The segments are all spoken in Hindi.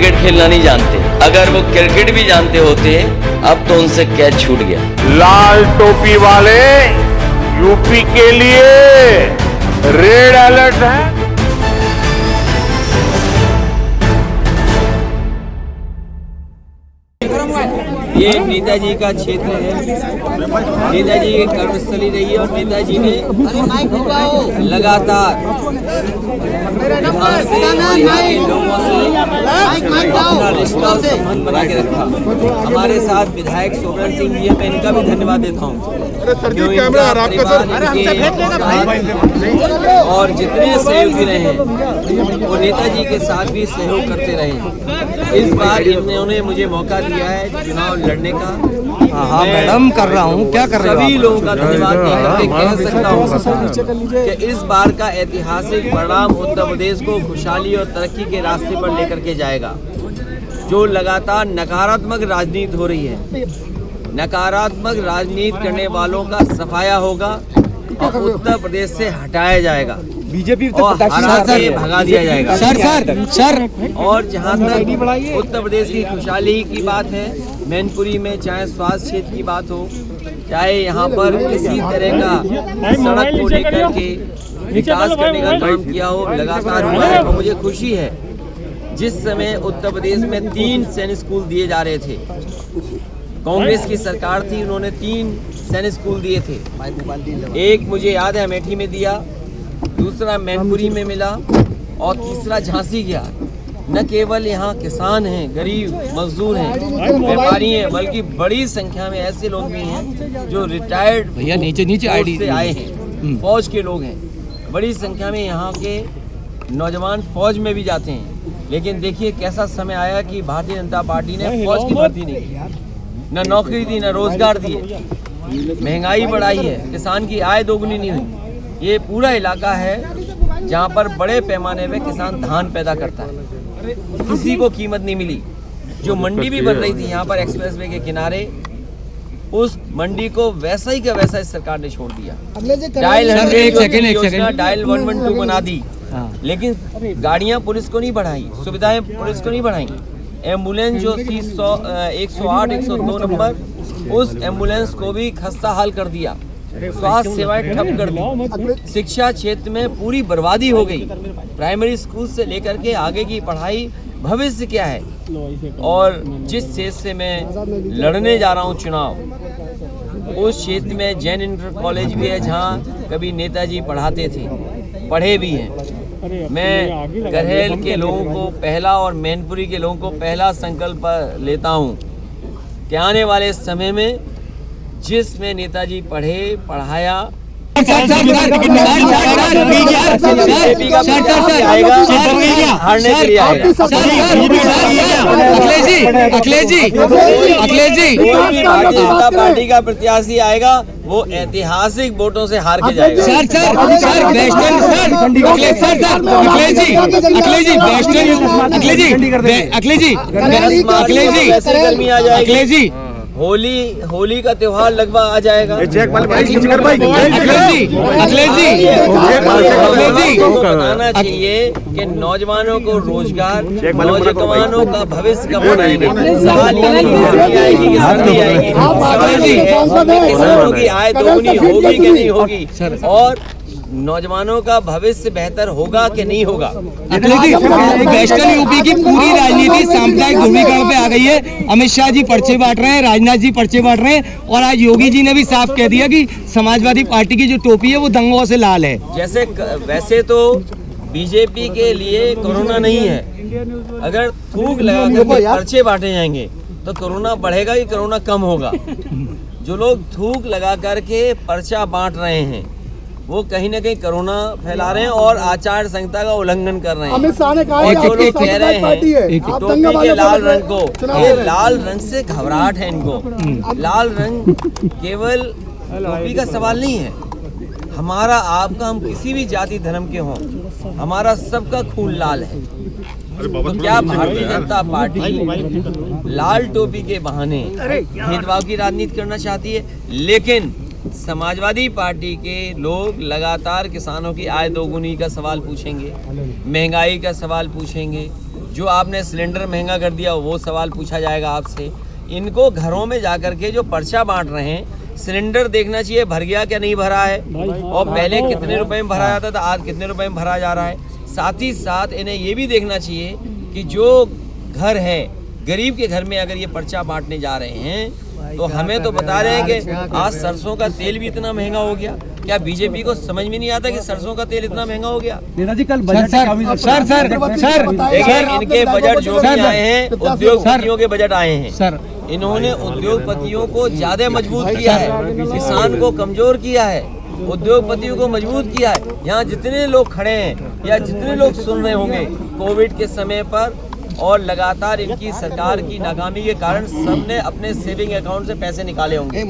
क्रिकेट खेलना नहीं जानते। अगर वो क्रिकेट भी जानते होते अब तो उनसे कैच छूट गया। लाल टोपी वाले यूपी के लिए रेड अलर्ट है। ये नेताजी का क्षेत्र है, नेताजी की कर्मस्थली रही है और नेताजी ने लगातार यहाँ से लोगों से अपना रिश्ता और संबंध बना के रखा। हमारे साथ विधायक सोमन सिंह जी, मैं इनका भी धन्यवाद देता हूँ और जितने सहयोगी रहे हैं वो नेताजी के साथ भी सहयोग करते रहे। इस बार इन्होंने मुझे मौका दिया है चुनाव लड़ने का। हाँ मैडम कर रहा हूँ, क्या कर रहे हो? सभी लोगों का धन्यवाद करके कह सकता हूँ कि इस बार का ऐतिहासिक परिणाम उत्तर प्रदेश को खुशहाली और तरक्की के रास्ते पर लेकर के जाएगा। जो लगातार नकारात्मक राजनीति हो रही है, नकारात्मक राजनीति करने वालों का सफाया होगा और उत्तर प्रदेश से हटाया जाएगा, बीजेपी और हरा के भगा दिया जाएगा। सर और जहाँ तक उत्तर प्रदेश की खुशहाली की बात है, मैनपुरी में चाहे स्वास्थ्य क्षेत्र की बात हो, चाहे यहाँ पर किसी तरह का सड़क को लेकर के विकास करने का काम किया हो, लगातार हुआ है। और मुझे खुशी है जिस समय उत्तर प्रदेश में 3 सैनिक स्कूल दिए जा रहे थे, कांग्रेस की सरकार थी, उन्होंने 3 सैनिक स्कूल दिए थे। एक मुझे याद है अमेठी में दिया, दूसरा मैनपुरी में मिला और तीसरा झांसी गया। न केवल यहाँ किसान हैं, गरीब मजदूर हैं, व्यापारी हैं, बल्कि बड़ी संख्या में ऐसे लोग भी हैं जो रिटायर्ड भैया नीचे आईडी से आए हैं, फौज के लोग हैं। बड़ी संख्या में यहाँ के नौजवान फौज में भी जाते हैं। लेकिन देखिए कैसा समय आया कि भारतीय जनता पार्टी ने फौज की भर्ती नहीं की, न नौकरी दी, न रोजगार दिए, महंगाई बढ़ाई है, किसान की आय दोगुनी नहीं हुई। ये पूरा इलाका है जहाँ पर बड़े पैमाने पे किसान धान पैदा करता है, किसी को कीमत नहीं मिली। जो मंडी भी बन रही थी यहाँ पर एक्सप्रेसवे के किनारे, उस मंडी को वैसा ही का वैसा इस सरकार ने छोड़ दिया। डायल 100 योजना डायल 112 बना दी, लेकिन गाड़ियाँ पुलिस को नहीं बढ़ाई, सुविधाएं पुलिस को नहीं बढ़ाई। एम्बुलेंस जो थी 108, 102 नंबर, उस एम्बुलेंस को भी खस्ता हाल कर दिया, स्वास्थ्य सेवाएं ठप कर दी। शिक्षा क्षेत्र में पूरी बर्बादी हो गई। प्राइमरी स्कूल से लेकर के आगे की पढ़ाई, भविष्य क्या है। और जिस क्षेत्र से मैं लड़ने जा रहा हूँ चुनाव, उस क्षेत्र में जैन इंटर कॉलेज भी है जहाँ कभी नेताजी पढ़ाते थे, पढ़े भी हैं। मैं गरहेल के लोगों को पहला और मैनपुरी के लोगों को पहला संकल्प लेता हूँ कि आने वाले समय में जिसमें नेताजी पढ़े पढ़ाया हारने के लिए आएगा। अखिलेश जी भारतीय जनता पार्टी का प्रत्याशी आएगा, वो ऐतिहासिक वोटों से हार के जाएगा। गर्मी आ जाएगी, होली का त्योहार लगभग आ जाएगा। बताना चाहिए कि नौजवानों को रोजगार, नौजवानों का भविष्य कब बनाएंगे। सवाल ये आएगी कि सर्दी आएगी, किसानों की आय दोगुनी होगी कि नहीं होगी, और नौजवानों का भविष्य बेहतर होगा कि नहीं होगा। वेस्टर्न यूपी की पूरी राजनीति सांप्रदायिक ध्रुवीकरण पे आ गई है। अमित शाह जी पर्चे बांट रहे हैं, राजनाथ जी पर्चे बांट रहे हैं, और आज योगी जी ने भी साफ कह दिया कि समाजवादी पार्टी की जो टोपी है वो दंगों से लाल है। जैसे वैसे तो बीजेपी के लिए कोरोना नहीं है, अगर थूक लगाकर पर्चे बांटे जाएंगे तो कोरोना बढ़ेगा कि कोरोना कम होगा। जो लोग थूक लगा करके पर्चा बांट रहे हैं वो कहीं ना कहीं कोरोना फैला रहे हैं और आचार संहिता का उल्लंघन कर रहे हैं। अमित शाह ने कहा जो लोग कह रहे हैं टोपी के लाल रंग को, ये लाल रंग से घबराहट है इनको। लाल रंग केवल टोपी का सवाल नहीं है, हमारा आपका, हम किसी भी जाति धर्म के हों, हमारा सबका खून लाल है। तो क्या भारतीय जनता पार्टी लाल टोपी के बहाने भेदभाव की राजनीति करना चाहती है? लेकिन समाजवादी पार्टी के लोग लगातार किसानों की आय दोगुनी का सवाल पूछेंगे, महंगाई का सवाल पूछेंगे, जो आपने सिलेंडर महंगा कर दिया वो सवाल पूछा जाएगा आपसे। इनको घरों में जाकर के जो पर्चा बांट रहे हैं, सिलेंडर देखना चाहिए भर गया क्या नहीं भरा है, और पहले कितने रुपए में भरा जाता था, आज कितने रुपए में भरा जा रहा है। साथ ही साथ इन्हें ये भी देखना चाहिए कि जो घर है, गरीब के घर में अगर ये पर्चा बांटने जा रहे हैं तो हमें तो बता रहे हैं कि आज सरसों का तेल भी इतना महंगा हो गया। क्या बीजेपी को समझ में नहीं आता कि सरसों का तेल इतना महंगा हो गया? सर देखिए, इनके बजट जो भी आए हैं उद्योगपतियों के बजट आए हैं सर। इन्होंने उद्योगपतियों को ज्यादा मजबूत किया है, किसान को कमजोर किया है, उद्योगपतियों को मजबूत किया है। यहाँ जितने लोग खड़े हैं या जितने लोग सुन रहे होंगे, कोविड के समय पर और लगातार इनकी सरकार की नाकामी के कारण सबने अपने सेविंग अकाउंट से पैसे निकाले होंगे।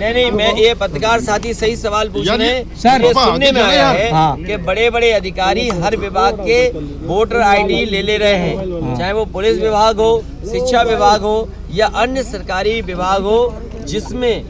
नहीं, मैं ये पत्रकार साथी सही सवाल पूछ रहे हैं। ये सुनने में आया है कि बड़े बड़े अधिकारी हर विभाग के वोटर आईडी ले रहे हैं, चाहे वो पुलिस विभाग हो, शिक्षा विभाग हो या अन्य सरकारी विभाग हो, जिसमें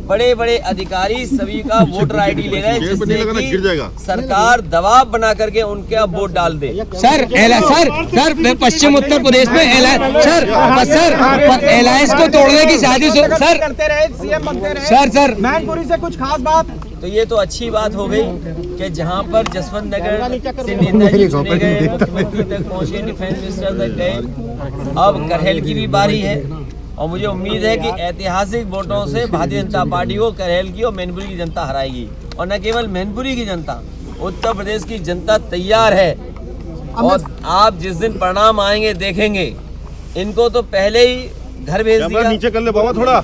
बड़े बड़े अधिकारी सभी का वोटर आईडी ले रहे हैं, जिससे कि सरकार दबाव बना करके उनके अब वोट डाल दे। सर पश्चिम उत्तर प्रदेश में एलायंस को तोड़ने की साजिश सर मैनपुरी से कुछ खास बात। तो ये तो अच्छी बात हो गई कि जहां पर जसवंत नगर से नेताजी चुने गए, मुख्यमंत्री तक पहुंचे, डिफेंस मिनिस्टर तक गए, अब करहेल की भी बारी है। और मुझे उम्मीद है कि ऐतिहासिक वोटों से भारतीय जनता पार्टी को करहेल की और मैनपुरी की जनता हराएगी। और न केवल मैनपुरी की जनता, उत्तर प्रदेश की जनता तैयार है। और आप जिस दिन परिणाम आएंगे देखेंगे, इनको तो पहले ही घर भेज दिया। नीचे कर ले बाबा थोड़ा।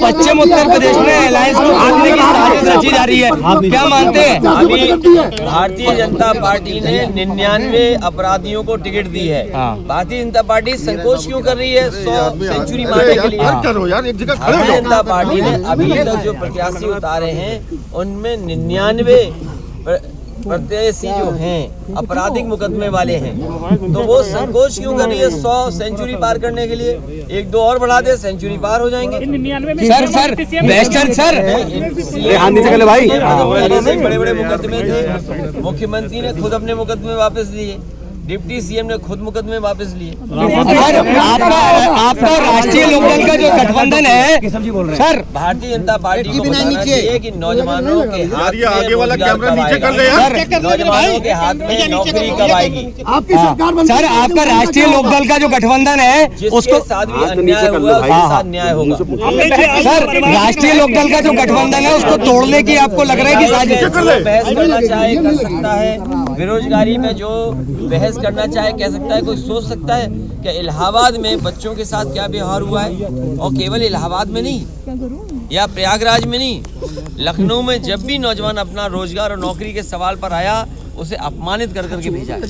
पश्चिम उत्तर प्रदेश में अलायंस को हारने की साजिश रची जा रही है, क्या मानते हैं? अभी भारतीय जनता पार्टी ने 99 अपराधियों को टिकट दी है। भारतीय जनता पार्टी संकोच क्यों कर रही है 100 सेंचुरी मारने के लिए? भारतीय जनता पार्टी ने अभी तक जो प्रत्याशी उतारे हैं उनमें 99 प्रत्याशी जो हैं आपराधिक मुकदमे वाले हैं, तो वो संकोच क्यों कर रही है 100 सेंचुरी पार करने के लिए? 1-2 और बढ़ा दे, सेंचुरी पार हो जाएंगे। बड़े बड़े मुकदमे थे, मुख्यमंत्री ने खुद अपने मुकदमे वापस लिए, डिप्टी सीएम ने खुद मुकदमे वापस लिए। आपका राष्ट्रीय लोकदल का जो गठबंधन है सर, भारतीय जनता पार्टी को बताना चाहिए कि नौजवानों के हाथ में आगे वाला कैमरा नीचे कर ले यार। नौजवानों के हाथ में नौकरी कब आएगी? आपकी सरकार सर, आपका राष्ट्रीय लोकदल का जो गठबंधन है उसके साथ भी अन्याय हुआ, उसके साथ न्याय होगा। सर, राष्ट्रीय लोकदल का जो गठबंधन है उसको तोड़ने की आपको लग रहा है कि साजिश? बहस करना चाहे कर सकता है, बेरोजगारी में जो बहस करना चाहे कह सकता है। कोई सोच सकता है कि इलाहाबाद में बच्चों के साथ क्या व्यवहार हुआ है? और केवल इलाहाबाद में नहीं या प्रयागराज में नहीं, लखनऊ में जब भी नौजवान अपना रोजगार और नौकरी के सवाल पर आया, उसे अपमानित कर करके भेजा है।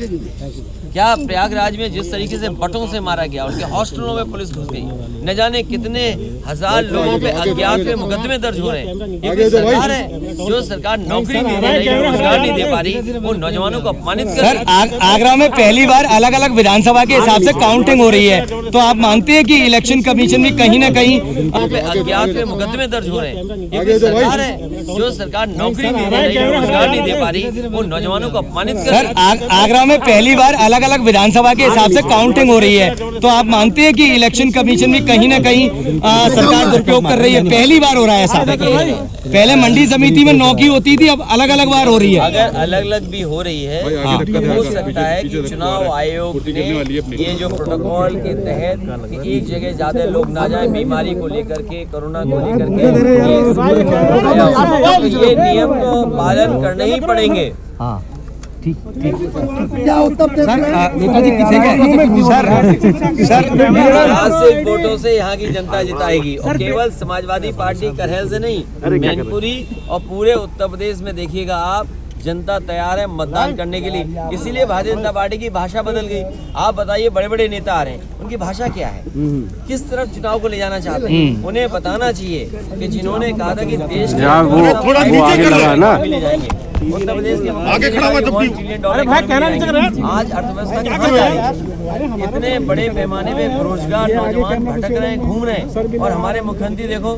क्या प्रयागराज में जिस तरीके से बटों से मारा गया, उनके हॉस्टलों में पुलिस घुस गई, न जाने कितने हजार लोगों पे अज्ञात में मुकदमे दर्ज हो रहे हैं। ये सरकार है जो सरकार नौकरी नहीं दे रही, रोजगार नहीं दे पा रही, वो नौजवानों को अपमानित कर रही है। आगरा में पहली बार अलग अलग विधानसभा के हिसाब से काउंटिंग हो रही है, तो आप मानते हैं कि इलेक्शन कमीशन भी कहीं न कहीं अज्ञात में मुकदमे दर्ज हो रहे हैं? ये सरकार है जो सरकार नौकरी नहीं दे रही, रोजगार नहीं दे पा रही, वो नौजवानों को अपमानित कर रही है। आगरा में पहली बार अलग अलग विधानसभा के हिसाब से काउंटिंग हो रही है, तो आप मानते हैं कि इलेक्शन कमीशन भी कहीं न कहीं सरकार दुरुपयोग कर रही है? पहली बार हो रहा है ऐसा। पहले मंडी समिति में 9 की होती थी, अब अलग अलग बार हो रही है। अगर अलग अलग भी हो रही है तो हो सकता है कि चुनाव आयोग ने ये जो प्रोटोकॉल के तहत कि एक जगह ज्यादा लोग ना जाए बीमारी को लेकर के, कोरोना को लेकर के, ये नियम तो पालन करने ही पड़ेंगे। सिर्फ वोटों से यहाँ की जनता जिताएगी, और केवल समाजवादी पार्टी करहेल से नहीं, मैनपुरी और पूरे उत्तर प्रदेश में देखिएगा आप, जनता तैयार है मतदान करने के लिए। इसीलिए भारतीय जनता पार्टी की भाषा बदल गई। आप बताइए, बड़े बड़े नेता आ रहे हैं, उनकी भाषा क्या है? किस तरफ चुनाव को ले जाना चाहते हैं? उन्हें बताना चाहिए कि जिन्होंने कहा था कि देश थोड़ा नीचे कर ले जाएंगे, उत्तर प्रदेश के आगे खड़ा हुआ जब भी। $1 ट्रिलियन आज अर्थव्यवस्था कहाँ जा रही है? इतने बड़े पैमाने पे बेरोजगार नौजवान भटक रहे हैं, घूम रहे हैं, और हमारे मुख्यमंत्री देखो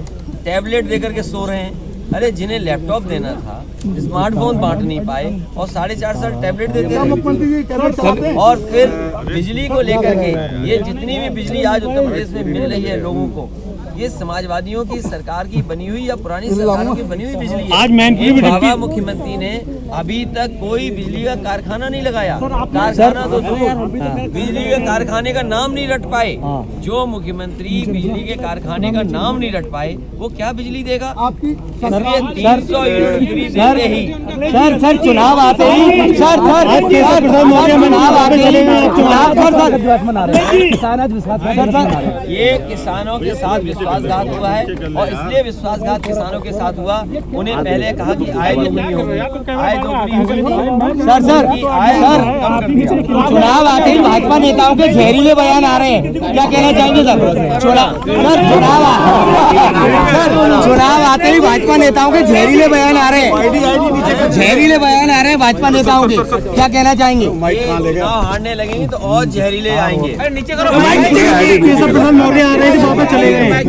टैबलेट देकर के सो रहे हैं। अरे जिन्हें लैपटॉप देना था, स्मार्टफोन बांट नहीं पाए और 4.5 साल टैबलेट देते रहे। और फिर बिजली को लेकर के ये जितनी भी बिजली आज उत्तर प्रदेश में मिल रही है लोगों को, ये समाजवादियों की सरकार की बनी हुई या पुरानी सरकारों की बनी हुई बिजली है। आज मैनपुरी में बाबा मुख्यमंत्री ने अभी तक कोई बिजली का कारखाना नहीं लगाया। कारखाना तो दूर, बिजली के कारखाने का नाम नहीं रट पाए। जो मुख्यमंत्री बिजली के कारखाने का नाम नहीं रट पाए, वो क्या बिजली देगा? आपकी 300 यूनिट फ्री देते ही सर चुनाव आते ही ये किसानों के साथ विश्वासघात हुआ है, और इसलिए विश्वासघात किसानों के साथ हुआ। उन्हें पहले कहा कि आय दोगुनी होगी, आय दोगुनी होगी, सर की आय कम कर दिया। चुनाव आते ही भाजपा नेताओं के जहरीले बयान आ रहे हैं, क्या कहना चाहेंगे सर? चुनाव आते ही भाजपा नेताओं के जहरीले बयान आ रहे हैं, जहरीले बयान आ रहे हैं भाजपा नेताओं के, क्या कहना चाहेंगे? चुनाव हारने लगेंगे तो और जहरीले आएंगे। नीचे करो।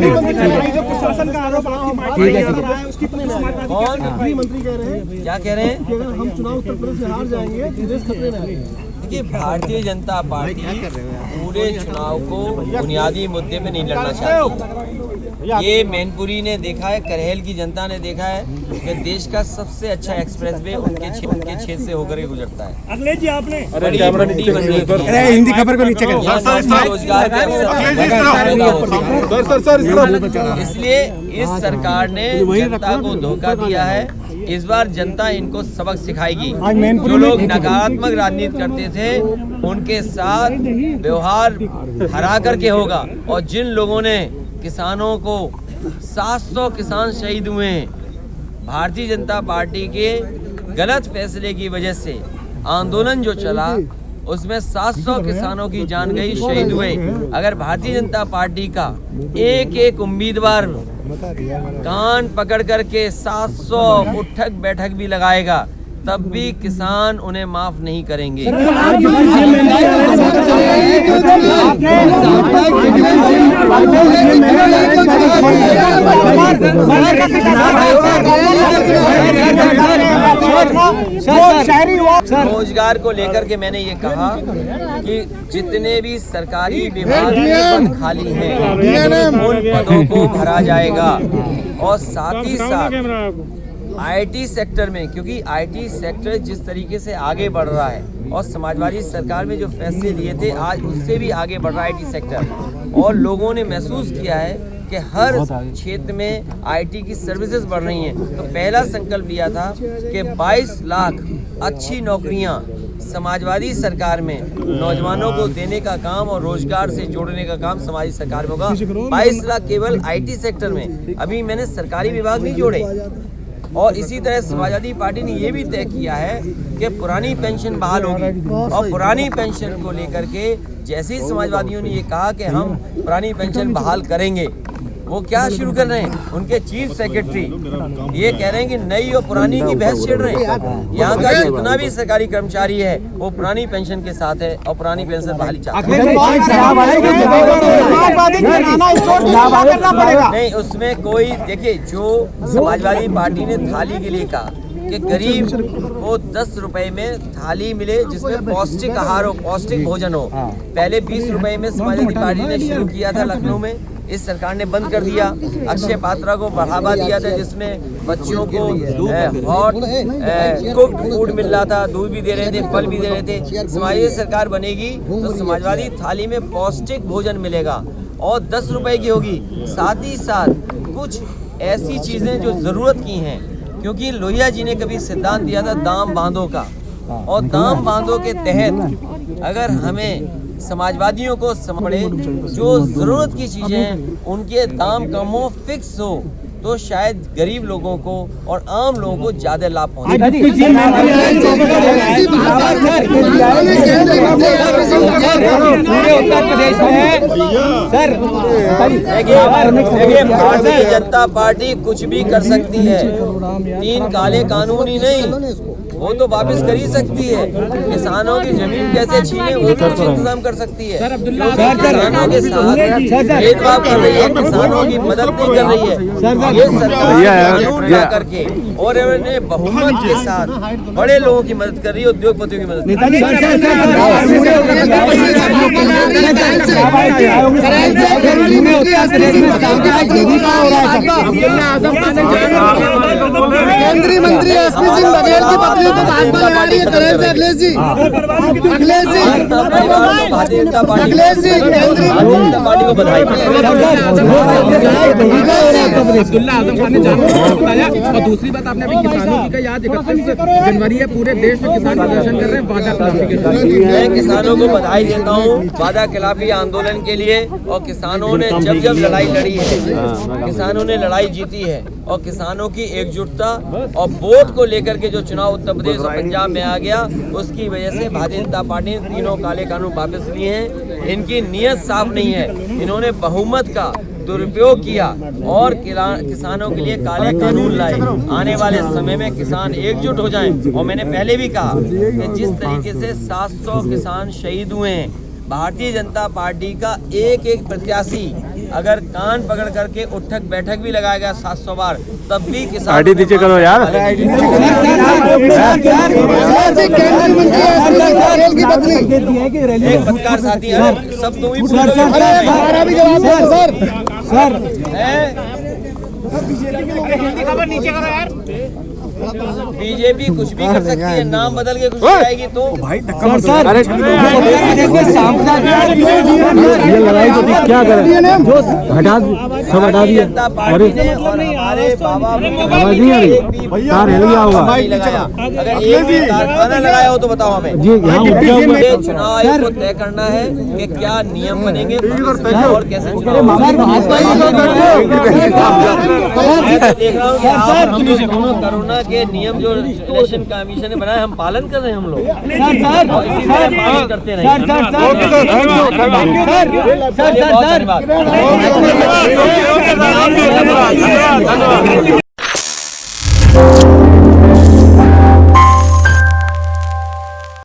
प्रशासन का आरोप है, उसकी कौन गृहमंत्री कह रहे हैं क्या कह रहे हैं? कि अगर हम चुनाव उत्तर प्रदेश से हार जाएंगे तो देश खतरे में आएगा। देखिए, भारतीय जनता पार्टी पूरे चुनाव को बुनियादी मुद्दे पे नहीं लड़ना चाहती। ये मैनपुरी ने देखा है, करहेल की जनता ने देखा है कि देश का सबसे अच्छा एक्सप्रेसवे उनके क्षेत्र से होकर के गुजरता है। अखिलेश जी आपने बड़ी मंडी बन रही है। हिंदी खबर को नीचे कर। यहाँ रोजगार के अवसर पैदा होते हैं। इसलिए इस सरकार ने जनता को धोखा दिया है। इस बार जनता इनको सबक सिखाएगी। जो लोग नकारात्मक राजनीति करते थे, उनके साथ व्यवहार हरा करके होगा। और जिन लोगों ने किसानों को 700 किसान शहीद हुए हैं, भारतीय जनता पार्टी के गलत फैसले की वजह से आंदोलन जो चला, उसमें 700 किसानों की जान गई, शहीद हुए। अगर भारतीय जनता पार्टी का एक एक उम्मीदवार कान पकड़ करके 700 उठक बैठक भी लगाएगा, तब भी किसान उन्हें माफ नहीं करेंगे। रोजगार को लेकर के मैंने ये कहा कि जितने भी सरकारी विभाग में पद खाली हैं, उन पदों को भरा जाएगा। और साथ ही साथ आईटी सेक्टर में, क्योंकि आईटी सेक्टर जिस तरीके से आगे बढ़ रहा है और समाजवादी सरकार में जो फैसले लिए थे, आज उससे भी आगे बढ़ रहा है आईटी सेक्टर। और लोगों ने महसूस किया है कि हर क्षेत्र में आईटी की सर्विसेज बढ़ रही हैं। तो पहला संकल्प लिया था कि 22 लाख अच्छी नौकरियां समाजवादी सरकार में नौजवानों को देने का काम और रोजगार से जोड़ने का काम समाजवादी सरकार में होगा। 22 लाख केवल आईटी सेक्टर में। अभी मैंने सरकारी विभाग नहीं जोड़े। और इसी तरह समाजवादी पार्टी ने ये भी तय किया है कि पुरानी पेंशन बहाल होगी। और पुरानी पेंशन को लेकर के जैसे ही समाजवादियों ने ये कहा कि हम पुरानी पेंशन बहाल करेंगे, वो क्या शुरू कर रहे हैं? उनके चीफ सेक्रेटरी ये कह रहे हैं कि नई और पुरानी की बहस छेड़ रहे हैं। यहाँ का जितना भी सरकारी कर्मचारी है वो पुरानी पेंशन के साथ है और पुरानी पेंशन बहाली चाहते हैं। नहीं, उसमें कोई, देखिए, जो समाजवादी पार्टी ने थाली के लिए कहा कि गरीब को 10 रुपए में थाली मिले जिसमें पौष्टिक आहार हो, पौष्टिक भोजन हो। पहले 20 रुपए में समाजवादी पार्टी ने शुरू किया था लखनऊ में, इस सरकार ने बंद कर दिया। अक्षय पात्रा को बढ़ावा दिया था, जिसमें बच्चों को हॉट कुक्ड फूड मिल रहा था, दूध भी दे रहे थे, फल भी दे रहे थे। समाजवादी सरकार बनेगी तो समाजवादी थाली में पौष्टिक भोजन मिलेगा और 10 रुपए की होगी। साथ ही साथ कुछ ऐसी चीजें जो जरूरत की हैं, क्योंकि लोहिया जी ने कभी सिद्धांत दिया था दाम बांधो का, और दाम बांधो के तहत अगर हमें समाजवादियों को समझे जो जरूरत की चीजें हैं उनके दाम कम हो, फिक्स हो, तो शायद गरीब लोगों को और आम लोगों को ज्यादा लाभ पहुंचे। पूरे उत्तर प्रदेश में सर देखिए, भारतीय जनता पार्टी कुछ भी कर सकती है। 3 काले कानून ही नहीं, वो तो वापस कर ही सकती है। किसानों की जमीन कैसे छीने वो भी कुछ इंतजाम कर सकती है। किसानों के साथ भेदभाव कर रही है, किसानों की मदद नहीं कर रही है ये सरकार कानून ला करके, और इन्होंने बहुमत के साथ बड़े लोगों की मदद कर रही है, उद्योगपतियों की मदद कर रही केंद्रीय मंत्री एसपी सिंह बघेल की पत्नी को भाजपा लगा रही है करेल से। अखिलेश जी, अखिलेश जी, भारतीय जनता पार्टी अखिलेश जी, को बधाई। अब्दुल्ला आजम खान ने जानबूझकर बताया। और दूसरी बात आपने अभी किसानों की कही, आज 31 जनवरी है, पूरे देश में किसान प्रदर्शन कर रहे हैं वादा खिलाफी के लिए। मैं किसानों को बधाई देता हूँ वादा खिलाफी आंदोलन के लिए। और किसानों ने जब लड़ाई लड़ी है, किसानों ने लड़ाई जीती है, और किसानों की एकजुटता और वोट को लेकर के जो चुनाव उत्तर प्रदेश और पंजाब में आ गया, उसकी वजह से भारतीय जनता पार्टी ने तीनों काले कानून वापस लिए हैं। इनकी नीयत साफ नहीं है, इन्होंने बहुमत का दुरुपयोग किया और किसानों के लिए काले कानून लाए। आने वाले समय में किसान एकजुट हो जाएं। और मैंने पहले भी कहा कि जिस तरीके से 700 किसान शहीद हुए हैं, भारतीय जनता पार्टी का एक एक प्रत्याशी अगर कान पकड़ करके उठक बैठक भी लगाएगा 700 बार, तब भी किसान गाड़ी नीचे करो यार। एक पत्रकार साथी सब तुम ही बीजेपी कुछ भी कर सकती है, नाम बदल के कुछ आएगी तो ये लड़ाई तो क्या करें, हटा सब हटा दिए। पार्टी ने और हमारे बाबा अगर एक भी कारखाना लगाया हो तो बताओ हमें। ये चुनाव आयोग को तय करना है कि क्या नियम बनेंगे और कैसे चुनाव। देख रहा हूँ कि आप कोरोना के नियम जो इलेक्शन कमीशन ने बनाया, हम पालन कर रहे हैं हम लोग, इसी तरह पालन करते रहेंगे।